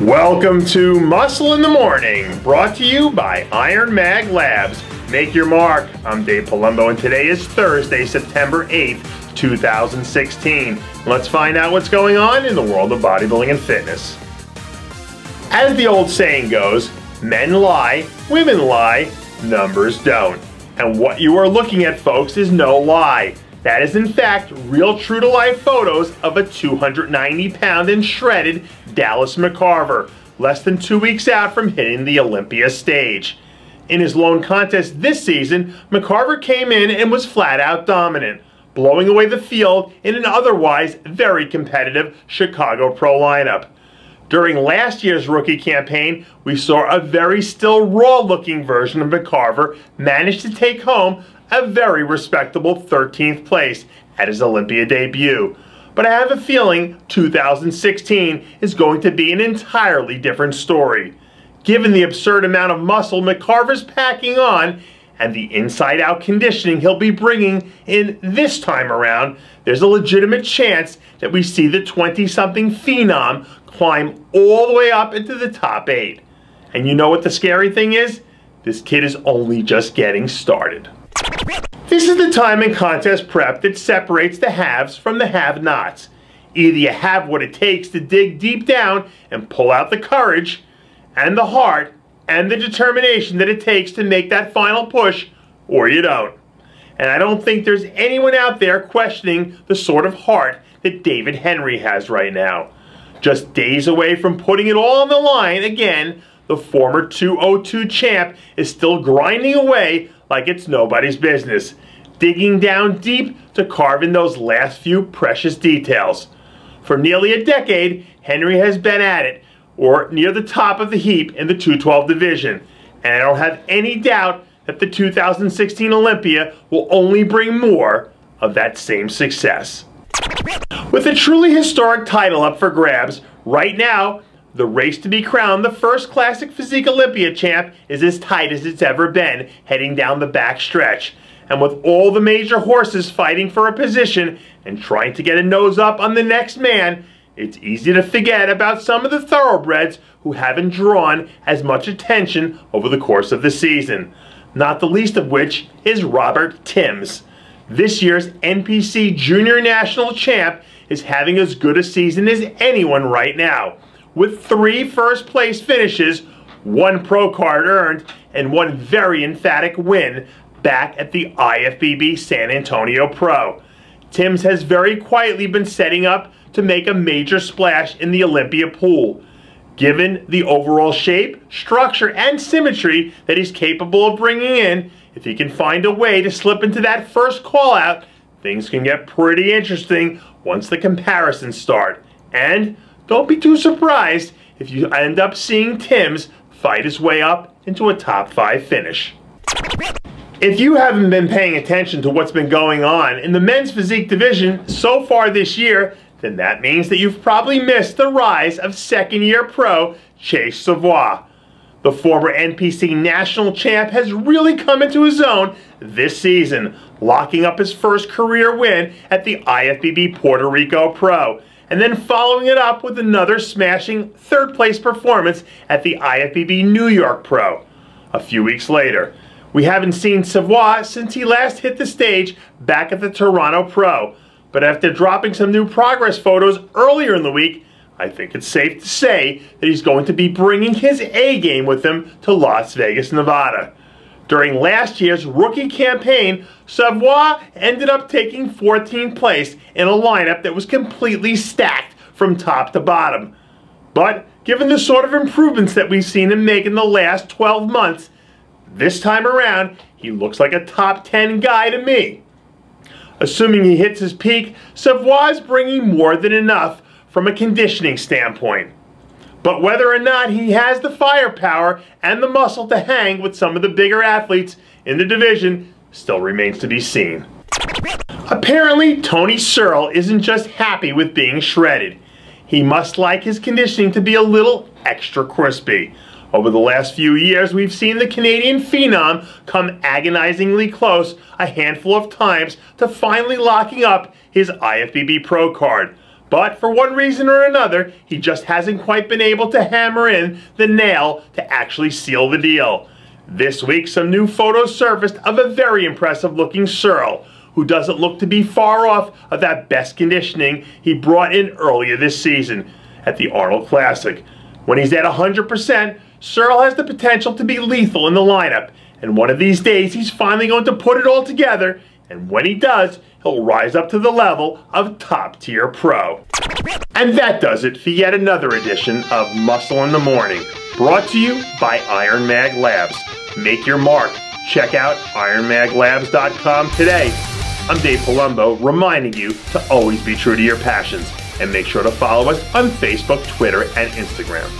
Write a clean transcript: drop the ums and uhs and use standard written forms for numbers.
Welcome to Muscle in the Morning, brought to you by IronMag Labs. Make your mark. I'm Dave Palumbo, and today is Thursday, September 8th, 2016. Let's find out what's going on in the world of bodybuilding and fitness. As the old saying goes, men lie, women lie, numbers don't. And what you are looking at, folks, is no lie. That is in fact real true-to-life photos of a 290-pound and shredded Dallas McCarver, less than 2 weeks out from hitting the Olympia stage. In his lone contest this season, McCarver came in and was flat-out dominant, blowing away the field in an otherwise very competitive Chicago Pro lineup. During last year's rookie campaign, we saw a very still raw-looking version of McCarver manage to take home a very respectable 13th place at his Olympia debut. But I have a feeling 2016 is going to be an entirely different story. Given the absurd amount of muscle McCarver's packing on and the inside-out conditioning he'll be bringing in this time around, there's a legitimate chance that we see the 20-something phenom climb all the way up into the top 8. And you know what the scary thing is? This kid is only just getting started. This is the time in contest prep that separates the haves from the have-nots. Either you have what it takes to dig deep down and pull out the courage and the heart and the determination that it takes to make that final push, or you don't. And I don't think there's anyone out there questioning the sort of heart that David Henry has right now. Just days away from putting it all on the line again, the former 202 champ is still grinding away like it's nobody's business, digging down deep to carve in those last few precious details. For nearly a decade, Henry has been at it, or near the top of the heap in the 212 division, and I don't have any doubt that the 2016 Olympia will only bring more of that same success. With a truly historic title up for grabs, right now, the race to be crowned the first Classic Physique Olympia champ is as tight as it's ever been heading down the back stretch. And with all the major horses fighting for a position and trying to get a nose up on the next man, it's easy to forget about some of the thoroughbreds who haven't drawn as much attention over the course of the season. Not the least of which is Robert Timms. This year's NPC Junior National Champ is having as good a season as anyone right now, with 3 first-place finishes, 1 pro card earned, and 1 very emphatic win back at the IFBB San Antonio Pro. Timms has very quietly been setting up to make a major splash in the Olympia pool. Given the overall shape, structure, and symmetry that he's capable of bringing in, if he can find a way to slip into that first call-out, things can get pretty interesting once the comparisons start. And don't be too surprised if you end up seeing Timms fight his way up into a top 5 finish. If you haven't been paying attention to what's been going on in the men's physique division so far this year, then that means that you've probably missed the rise of second-year pro Chase Savoie. The former NPC national champ has really come into his own this season, locking up his first career win at the IFBB Puerto Rico Pro, and then following it up with another smashing third-place performance at the IFBB New York Pro a few weeks later. We haven't seen Savoie since he last hit the stage back at the Toronto Pro, but after dropping some new progress photos earlier in the week, I think it's safe to say that he's going to be bringing his A-game with him to Las Vegas, Nevada. During last year's rookie campaign, Savoie ended up taking 14th place in a lineup that was completely stacked from top to bottom. But given the sort of improvements that we've seen him make in the last 12 months, This time around, he looks like a top 10 guy to me. Assuming he hits his peak, Savoie is bringing more than enough from a conditioning standpoint. But whether or not he has the firepower and the muscle to hang with some of the bigger athletes in the division still remains to be seen. Apparently, Tony Searle isn't just happy with being shredded. He must like his conditioning to be a little extra crispy. Over the last few years, we've seen the Canadian phenom come agonizingly close a handful of times to finally locking up his IFBB Pro card. But for one reason or another, he just hasn't quite been able to hammer in the nail to actually seal the deal. This week, some new photos surfaced of a very impressive looking Searle, who doesn't look to be far off of that best conditioning he brought in earlier this season at the Arnold Classic. When he's at 100%, Searle has the potential to be lethal in the lineup, and one of these days he's finally going to put it all together, and when he does, he'll rise up to the level of top-tier pro. And that does it for yet another edition of Muscle in the Morning, brought to you by IronMag Labs. Make your mark. Check out IronMagLabs.com today. I'm Dave Palumbo, reminding you to always be true to your passions, and make sure to follow us on Facebook, Twitter, and Instagram.